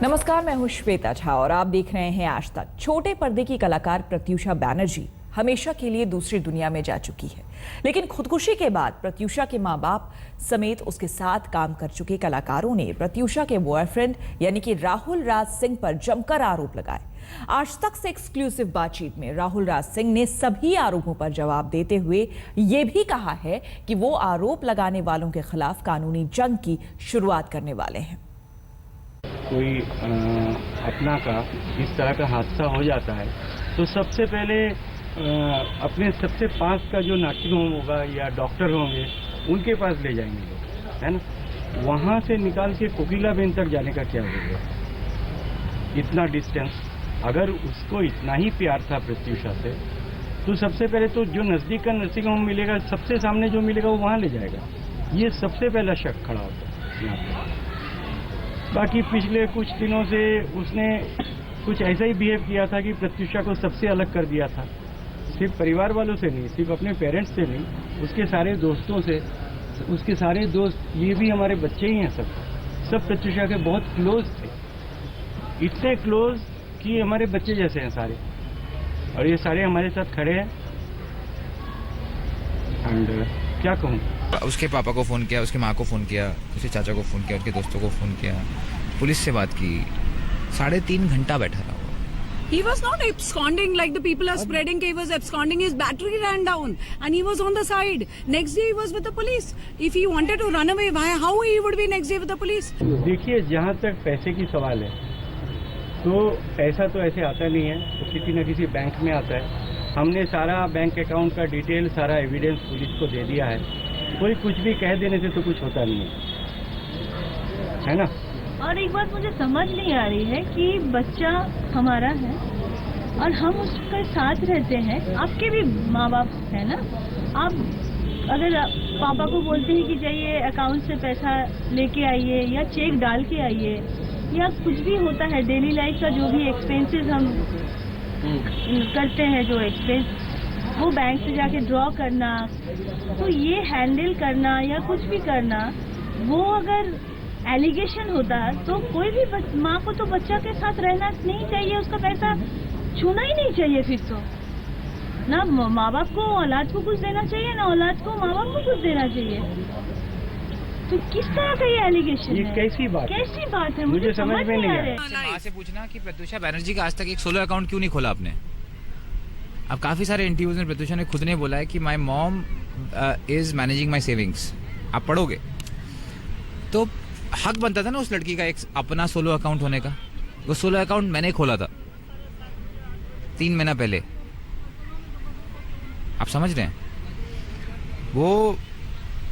नमस्कार, मैं हूं श्वेता झा और आप देख रहे हैं आज तक। छोटे पर्दे की कलाकार प्रत्युषा बैनर्जी हमेशा के लिए दूसरी दुनिया में जा चुकी है, लेकिन खुदकुशी के बाद प्रत्युषा के मां बाप समेत उसके साथ काम कर चुके कलाकारों ने प्रत्युषा के बॉयफ्रेंड यानी कि राहुल राज सिंह पर जमकर आरोप लगाए। आज तक से एक्सक्लूसिव बातचीत में राहुल राज सिंह ने सभी आरोपों पर जवाब देते हुए ये भी कहा है कि वो आरोप लगाने वालों के खिलाफ कानूनी जंग की शुरुआत करने वाले हैं। कोई अपना का इस तरह का हादसा हो जाता है तो सबसे पहले अपने सबसे पास का जो नर्सिंग होम होगा या डॉक्टर होंगे उनके पास ले जाएंगे लोग, है ना। वहाँ से निकाल के कोकिलाबेन तक जाने का क्या जरूरत? इतना डिस्टेंस, अगर उसको इतना ही प्यार था प्रत्युषा से तो सबसे पहले तो जो नज़दीक का नर्सिंग होम मिलेगा, सबसे सामने जो मिलेगा वो वहाँ ले जाएगा। ये सबसे पहला शक खड़ा होता है यहाँ पर। बाकी पिछले कुछ दिनों से उसने कुछ ऐसा ही बिहेव किया था कि प्रत्युषा को सबसे अलग कर दिया था। सिर्फ परिवार वालों से नहीं, सिर्फ अपने पेरेंट्स से नहीं, उसके सारे दोस्तों से, उसके सारे दोस्त, ये भी हमारे बच्चे ही हैं, सब प्रत्युषा के बहुत क्लोज थे। इतने क्लोज कि हमारे बच्चे जैसे हैं सारे, और ये सारे हमारे साथ खड़े हैं। एंड क्या कहूँ, उसके पापा को फ़ोन किया, उसकी माँ को फ़ोन किया, उसके चाचा को फ़ोन किया, उसके दोस्तों को फ़ोन किया, पुलिस से बात की, 3.5 घंटा बैठा रहा। He was not absconding like the people are spreading. He was absconding. His battery ran down and he was on the side. Next day he was with the police. If he wanted to run away, how he would be next day with the police? देखिए, जहाँ तक पैसे की सवाल है तो पैसा तो ऐसे आता नहीं है, तो किसी न किसी बैंक में आता है। हमने सारा बैंक अकाउंट का डिटेल, सारा एविडेंस पुलिस को दे दिया है। कोई कुछ भी कह देने से तो कुछ होता नहीं है ना। और एक बात मुझे समझ नहीं आ रही है कि बच्चा हमारा है और हम उसके साथ रहते हैं। आपके भी माँ बाप है ना, आप अगर पापा को बोलते हैं कि जाइए अकाउंट से पैसा लेके आइए या चेक डाल के आइए या कुछ भी होता है, डेली लाइफ का जो भी एक्सपेंसेस हम करते हैं, जो एक्सपेंस वो बैंक से जाके ड्रॉ करना, तो ये हैंडल करना या कुछ भी करना, वो अगर एलिगेशन होता तो कोई भी माँ को तो बच्चा के साथ रहना नहीं चाहिए, उसका पैसा छूना ही नहीं चाहिए। फिर तो ना माँ बाप को औलाद को कुछ देना चाहिए, ना औलाद को माँ बाप को कुछ देना चाहिए। तो किस तरह का ये एलिगेशन है? कैसी बात है? मुझे समझ में नहीं आ रहा है। माँ से पूछना कि प्रत्युषा बैनर्जी का आज तक एक सोलो अकाउंट क्यों नहीं खोला आपने? अब काफी सारे इंटरव्यूज में प्रत्युषा ने खुद ने बोला है कि my mom is managing my savings. आप पढ़ोगे तो हक बनता था ना उस लड़की का एक अपना सोलो अकाउंट होने का। वो सोलो अकाउंट मैंने खोला था 3 महीना पहले। आप समझ रहे हैं? वो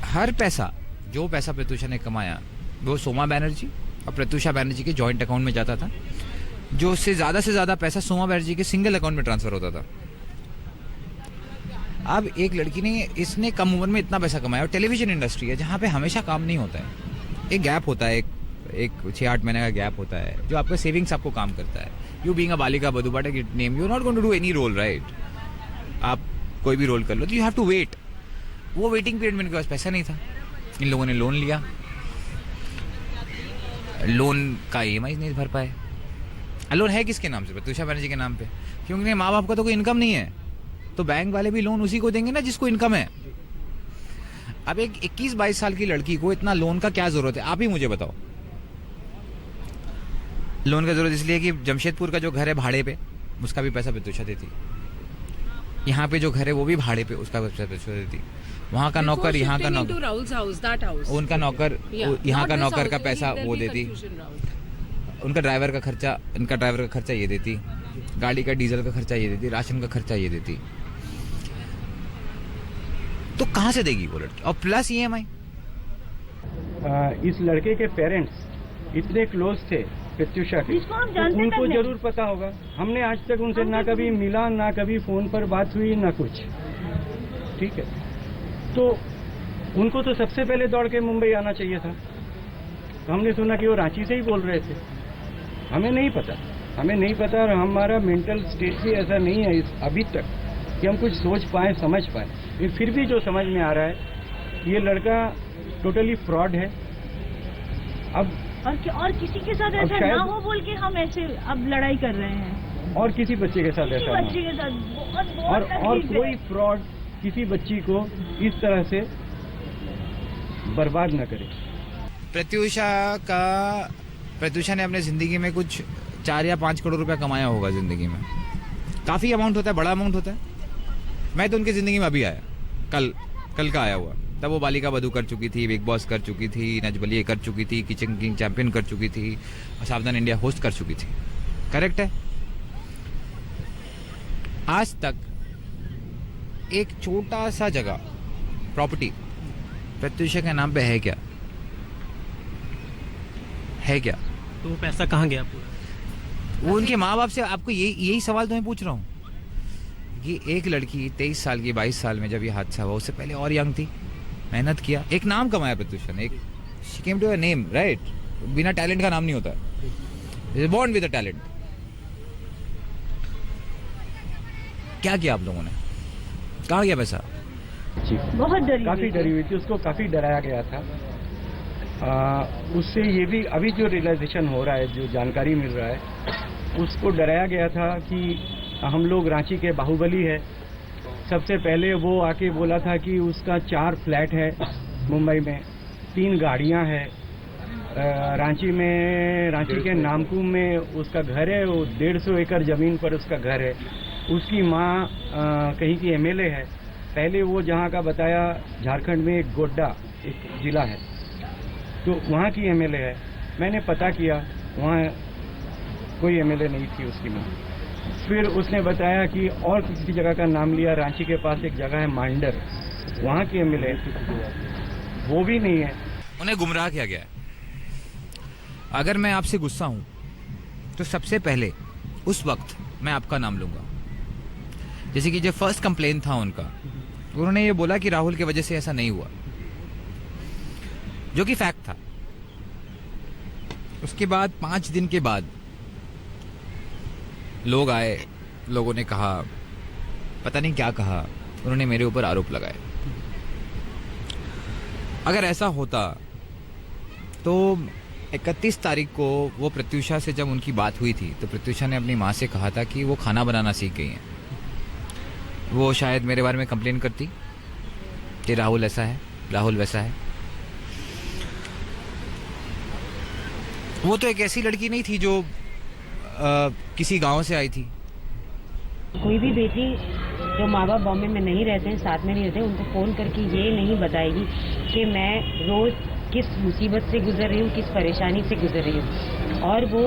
हर पैसा, जो पैसा प्रत्युषा ने कमाया, वो सोमा बैनर्जी और प्रत्युषा बैनर्जी के जॉइंट अकाउंट में जाता था। जो उससे ज्यादा से ज्यादा पैसा सोमा बैनर्जी के सिंगल अकाउंट में ट्रांसफर होता था। अब एक लड़की ने, इसने कम उम्र में इतना पैसा कमाया, और टेलीविजन इंडस्ट्री है जहाँ पे हमेशा काम नहीं होता है, एक गैप होता है, एक 6-8 महीने का गैप होता है जो आपका सेविंग्स आपको काम करता है। यू बीइंग अ बालिका बधुबाटा की name, you not going to do any role, right? आप कोई भी रोल कर लो तो यू हैव टू वेट। वो वेटिंग पीरियड में इनके पास पैसा नहीं था। इन लोगों ने लोन लिया, लोन का EMI नहीं भर पाए। लोन है किसके नाम से? प्रत्युषा बैनर्जी के नाम पे, क्योंकि माँ बाप का तो कोई इनकम नहीं है, तो बैंक वाले भी लोन उसी को देंगे ना जिसको इनकम है। अब एक 21-22 साल की लड़की को इतना लोन का क्या जरूरत है? आप ही मुझे बताओ। लोन का जरूरत इसलिए कि जमशेदपुर का जो घर है भाड़े पे, उसका भी पैसा प्रत्युषा देती। यहाँ पे जो घर है वो भी भाड़े पे, उसका पैसा प्रत्युषा देती। वहाँ का नौकर, यहाँ का नौकर, उनका नौकर, यहाँ का नौकर का पैसा वो देती। उनका ड्राइवर का खर्चा, इनका ड्राइवर का खर्चा ये देती, गाड़ी का डीजल का खर्चा ये देती, राशन का खर्चा ये देती। तो कहाँ से देगी वो लड़की? और प्लस EMI। इस लड़के के पेरेंट्स इतने क्लोज थे प्रत्युषा के, तो उनको जरूर पता होगा। हमने आज तक उनसे ना कभी मिला, ना कभी फोन पर बात हुई, ना कुछ। ठीक है, तो उनको तो सबसे पहले दौड़ के मुंबई आना चाहिए था। तो हमने सुना कि वो रांची से ही बोल रहे थे। हमें नहीं पता, और हमारा मेंटल स्टेट भी ऐसा नहीं है अभी तक कि हम कुछ सोच पाए, समझ पाए। फिर भी जो समझ में आ रहा है, ये लड़का टोटली फ्रॉड है। अब और किसी के साथ ऐसा शायद- ना हो बोल के हम ऐसे अब लड़ाई कर रहे हैं। और किसी बच्चे के साथ किसी ऐसा ना बच्चे हो। के साथ बहुत और तकलीफ है। कोई फ्रॉड किसी बच्ची को इस तरह से बर्बाद न करे। प्रत्यूषा ने अपने जिंदगी में कुछ 4 या 5 करोड़ रुपया कमाया होगा जिंदगी में। काफी अमाउंट होता है, बड़ा अमाउंट होता है। मैं तो उनकी जिंदगी में अभी आया, कल का आया हुआ। तब वो बालिका वधू कर चुकी थी, बिग बॉस कर चुकी थी, नच बलिए कर चुकी थी, किचन किंग चैंपियन कर चुकी थी, सावधान इंडिया होस्ट कर चुकी थी। करेक्ट है। आज तक एक छोटा सा जगह प्रॉपर्टी प्रत्यूषा के नाम पे है क्या? है क्या? तो वो पैसा कहाँ गया पूरा? वो उनके माँ बाप से आपको यही सवाल तो मैं पूछ रहा हूँ कि एक लड़की 23 साल की 22 साल में जब ये हादसा हुआ, उससे पहले और यंग थी, मेहनत किया, एक नाम कमाया प्रत्यूषा ने, एक she came to a name, right? बिना टैलेंट का नाम नहीं होता, बॉर्न विद अ टैलेंट। क्या किया आप लोगों ने? कहाँ गया पैसा? बहुत डरी काफी डरी हुई थी, उसको काफी डराया गया था। उससे ये भी अभी जो रियलाइजेशन हो रहा है, जो जानकारी मिल रहा है, उसको डराया गया था कि हम लोग रांची के बाहुबली है। सबसे पहले वो आके बोला था कि उसका 4 फ्लैट है मुंबई में, 3 गाड़ियां हैं। रांची के नामकुम में उसका घर है, वो 150 एकड़ जमीन पर उसका घर है। उसकी माँ कहीं की एमएलए है। पहले वो जहाँ का बताया, झारखंड में एक गोड्डा एक जिला है, तो वहाँ की एमएलए है। मैंने पता किया, वहाँ कोई एमएलए नहीं थी उसकी माँ। फिर उसने बताया कि और किसी जगह का नाम लिया, रांची के पास एक जगह है मांडर, वहाँ की एमएलए, वो भी नहीं है। उन्हें गुमराह किया गया है। अगर मैं आपसे गुस्सा हूं तो सबसे पहले उस वक्त मैं आपका नाम लूंगा। जैसे कि जो फर्स्ट कंप्लेन था उनका, उन्होंने ये बोला कि राहुल की वजह से ऐसा नहीं हुआ, जो कि फैक्ट था। उसके बाद 5 दिन के बाद लोग आए, लोगों ने कहा, पता नहीं क्या कहा, उन्होंने मेरे ऊपर आरोप लगाए। अगर ऐसा होता तो 31 तारीख को वो प्रत्यूषा से जब उनकी बात हुई थी, तो प्रत्यूषा ने अपनी माँ से कहा था कि वो खाना बनाना सीख गई हैं। वो शायद मेरे बारे में कंप्लेन करती कि राहुल ऐसा है, राहुल वैसा है। वो तो एक ऐसी लड़की नहीं थी जो किसी गांव से आई थी। कोई भी बेटी जो माँ बाप बॉम्बे में नहीं रहते हैं, साथ में नहीं रहते, उनको फ़ोन करके ये नहीं बताएगी कि मैं रोज़ किस मुसीबत से गुजर रही हूँ, किस परेशानी से गुजर रही हूँ। और वो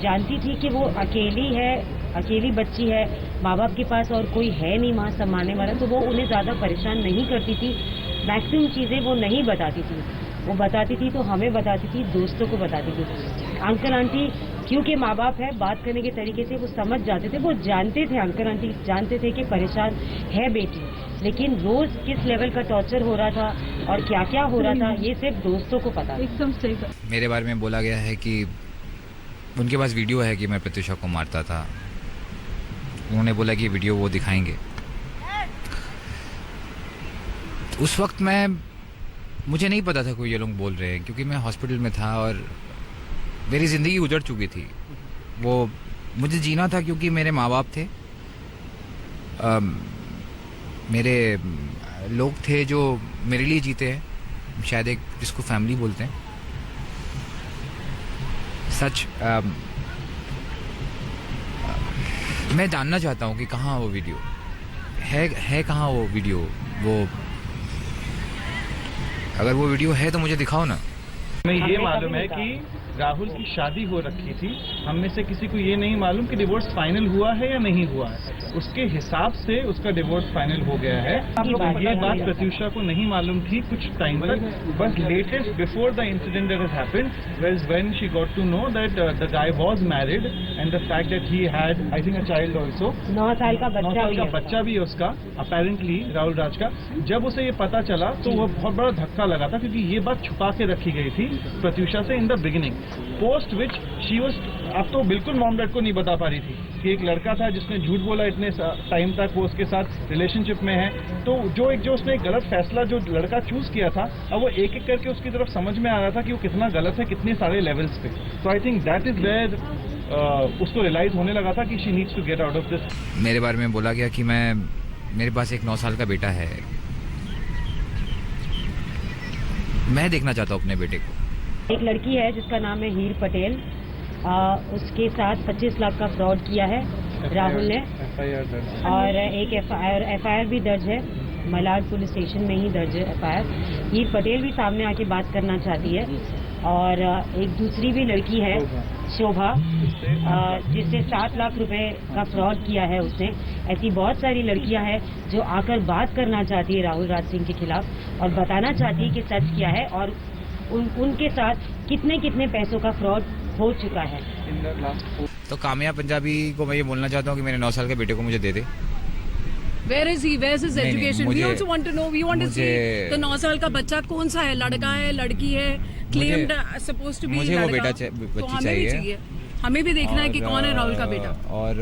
जानती थी कि वो अकेली है, अकेली बच्ची है, माँ बाप के पास और कोई है नहीं माँ संभालने वाला, तो वो उन्हें ज़्यादा परेशान नहीं करती थी। मैक्सिमम चीज़ें वो नहीं बताती थी। वो बताती थी तो हमें बताती थी, दोस्तों को बताती थी। अंकल आंटी क्योंकि माँ बाप है, बात करने के तरीके से वो समझ जाते थे, वो जानते थे, अंकल आंटी जानते थे कि परेशान है बेटी, लेकिन रोज किस लेवल का टॉर्चर हो रहा था और क्या क्या हो रहा था ये सिर्फ दोस्तों को पता। एकदम सही। मेरे बारे में बोला गया है कि उनके पास वीडियो है कि मैं प्रत्यूषा को मारता था। उन्होंने बोला कि वीडियो वो दिखाएंगे। उस वक्त मुझे नहीं पता था कोई ये लोग बोल रहे हैं, क्योंकि मैं हॉस्पिटल में था और मेरी ज़िंदगी गुजर चुकी थी। वो मुझे जीना था क्योंकि मेरे माँ बाप थे, मेरे लोग थे जो मेरे लिए जीते हैं, शायद एक जिसको फैमिली बोलते हैं। सच मैं जानना चाहता हूँ कि कहाँ वो वीडियो है कहाँ वो वीडियो। वो अगर वो वीडियो है तो मुझे दिखाओ ना। हमें ये मालूम है कि राहुल की शादी हो रखी थी। हम में से किसी को ये नहीं मालूम कि डिवोर्स फाइनल हुआ है या नहीं हुआ है। उसके हिसाब से उसका डिवोर्स फाइनल हो गया है। ये बात प्रत्यूषा को नहीं मालूम थी कुछ टाइम तक, but latest before the incident that has happened was when she got to know that the guy was married and the fact that he had I think a child also. 9 साल का बच्चा भी है उसका, apparently Rahul Raj का। जब उसे ये पता चला तो वो बहुत बड़ा धक्का लगा था, क्योंकि ये बात छुपा के रखी गई थी प्रत्यूषा से in the beginning. Post which she was, अब तो बिल्कुल मॉम डैड को नहीं बता पा रही थी कि एक लड़का था जिसने झूठ बोला इतने टाइम तक वो उसके साथ रिलेशनशिप में है। तो जो उसने एक गलत फैसला जो लड़का चूज किया था, अब वो एक एक करके उसकी तरफ समझ में आ रहा था कि वो कितना गलत है कितने सारे लेवल्स पे। तो I think that is where उसको रियलाइज होने लगा था कि she needs to get out of this. मेरे बारे में बोला गया कि मेरे पास एक 9 साल का बेटा है, मैं देखना चाहता हूँ अपने बेटे को। एक लड़की है जिसका नाम है हीर पटेल, उसके साथ 25 लाख का फ्रॉड किया है राहुल ने, और एक एफआईआर भी दर्ज है, मलाड पुलिस स्टेशन में ही दर्ज है एफआईआर। हीर पटेल भी सामने आके बात करना चाहती है, और एक दूसरी भी लड़की है शोभा, जिससे 7 लाख रुपए का फ्रॉड किया है उसने। ऐसी बहुत सारी लड़कियां हैं जो आकर बात करना चाहती है राहुल राज सिंह के खिलाफ और बताना चाहती है कि सच क्या है और उनके साथ कितने कितने पैसों का फ्रॉड हो चुका है। तो कामया पंजाबी को मैं ये बोलना चाहता हूँ कि मेरे 9 साल के बेटे को मुझे दे दे। Where is he? Where's his नहीं, education? We also want to know. We want to see the 9 साल का बच्चा कौन सा है, लड़का है, लड़की है, claimed supposed to be मुझे वो बेटा तो बच्ची हमें भी चाहिए। हमें भी देखना है कि कौन है राहुल का बेटा। और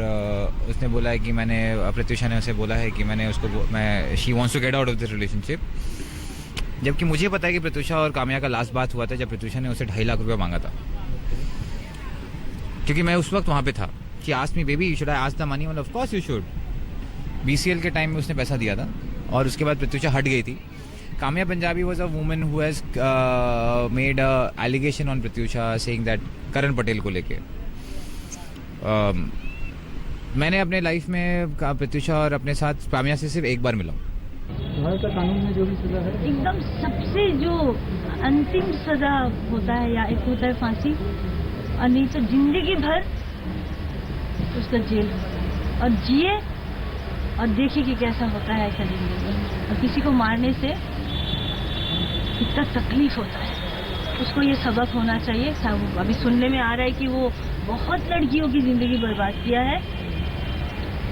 उसने बोला है कि मैंने, प्रत्युषा ने उसे बोला है कि मैंने उसको, she wants to get out of this relationship, जबकि मुझे पता है कि प्रत्युषा और कामया का लास्ट बात हुआ था जब प्रत्युषा ने उसे 2.5 लाख रुपया मांगा था, क्योंकि मैं उस वक्त वहाँ पे था। कि ask me baby should I ask the money, of course you should. BCL के टाइम में उसने पैसा दिया था और उसके बाद प्रत्युषा हट गई थी। Kamya Punjabi was a woman who has made a allegation on Pratyusha saying that Karan Patel को लेके। मैंने अपने लाइफ में प्रत्युषा और अपने साथ कामया से सिर्फ एक बार मिला हूँ। भारत का कानून में जो भी सजा है एकदम सबसे जो अंतिम सजा होता है, या एक होता है फांसी, और नहीं तो जिंदगी भर उसका जेल, और जिए और देखिए कि कैसा होता है ऐसा जिंदगी। और किसी को मारने से कितना तकलीफ होता है, उसको ये सबक होना चाहिए। अभी सुनने में आ रहा है कि वो बहुत लड़कियों की जिंदगी बर्बाद किया है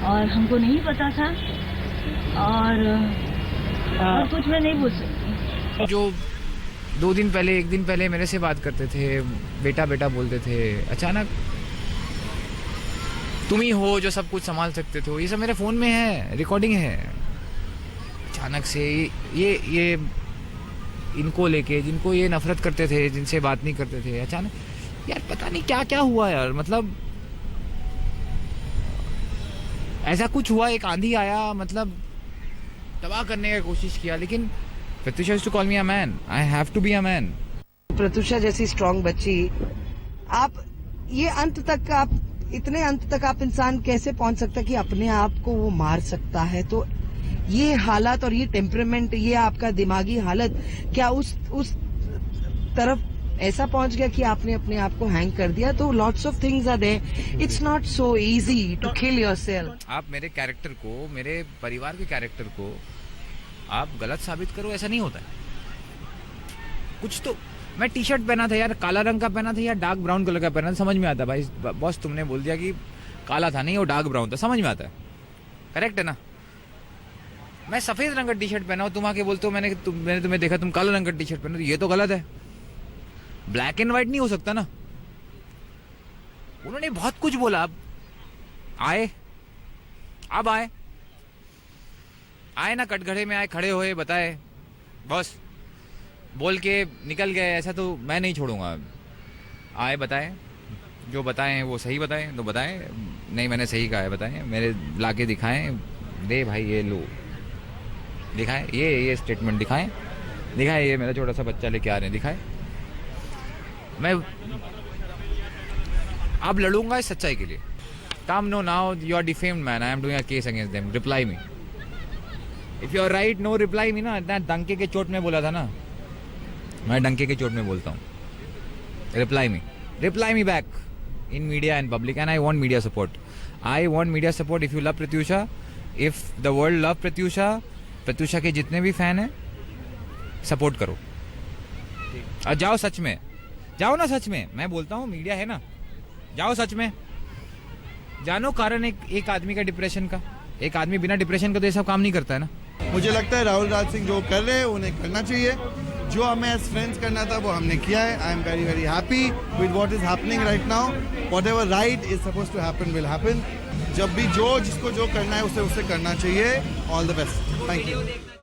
और हमको नहीं पता था, और कुछ मैं नहीं बोल सकती। जो 2 दिन पहले, 1 दिन पहले मेरे से बात करते थे, बेटा बेटा बोलते थे, अचानक तुम ही हो जो सब कुछ संभाल सकते थे, ये सब मेरे फोन में है, रिकॉर्डिंग है। अचानक से ये इनको लेके, जिनको ये नफरत करते थे, जिनसे बात नहीं करते थे, अचानक यार पता नहीं क्या क्या हुआ यार। मतलब ऐसा कुछ हुआ, एक आंधी आया, मतलब तबाह करने की कोशिश किया, लेकिन Pratyusha used to call me a man, I have to be a man. Pratyusha जैसी स्ट्रॉन्ग बच्ची, आप ये अंत तक, आप इतने अंत तक आप इंसान कैसे पहुंच सकता है कि अपने आप को वो मार सकता है। तो ये हालत और ये टेम्परामेंट, ये आपका दिमागी हालत क्या उस तरफ ऐसा पहुंच गया कि आपने अपने आप को हैंग कर दिया? तो lots of things are there, it's not so easy to kill yourself. आप मेरे कैरेक्टर को, मेरे परिवार के कैरेक्टर को आप गलत साबित करो, ऐसा नहीं होता है। कुछ तो, मैं टी-शर्ट पहना था यार, काला रंग का पहना था या डार्क ब्राउन कलर का पहना था, समझ में आता भाई। बॉस तुमने बोल दिया कि काला था, नहीं वो डार्क ब्राउन था, समझ में आता है, करेक्ट है ना। मैं सफेद रंग का टी-शर्ट पहना हूँ, तुम आके बोलते हो मैंने तुम्हें देखा तुम काला रंग का टी-शर्ट पहना, तो ये तो गलत है। ब्लैक एंड व्हाइट नहीं हो सकता ना। उन्होंने बहुत कुछ बोला, अब आए ना कटघरे में आए, खड़े हुए, बताए, बस बोल के निकल गए, ऐसा तो मैं नहीं छोड़ूंगा। आए, बताए, जो बताएं वो सही बताएं तो बताएं, नहीं मैंने सही कहा है बताएं, मेरे लाके दिखाएं, दे भाई ये लो, दिखाएं, ये स्टेटमेंट दिखाएं, ये मेरा छोटा सा बच्चा लेके आ रहे हैं, दिखाएं। मैं अब लड़ूंगा इस सच्चाई के लिए। Come no, now you are defamed man, I am doing a case against them, reply me. If you are right, no reply me ना। इतना डंके के चोट में बोला था ना, मैं डंके के चोट में बोलता हूँ। Reply me back in media and public, and I want media support. I want media support if you love Pratyusha, if the world love Pratyusha के जितने भी फैन हैं, सपोर्ट करो और जाओ, सच में जाओ ना, सच में मैं बोलता हूँ, मीडिया है ना, जाओ सच में जानो कारण एक आदमी का डिप्रेशन का। एक आदमी बिना डिप्रेशन का तो ये सब काम नहीं करता है ना। मुझे लगता है राहुल राज सिंह जो कर रहे हैं उन्हें करना चाहिए, जो हमें एज फ्रेंड्स करना था वो हमने किया है. I am very very happy with what is happening right now. Whatever right is supposed to happen will happen. जब भी जिसको जो करना है उसे करना चाहिए. All the best. Thank you.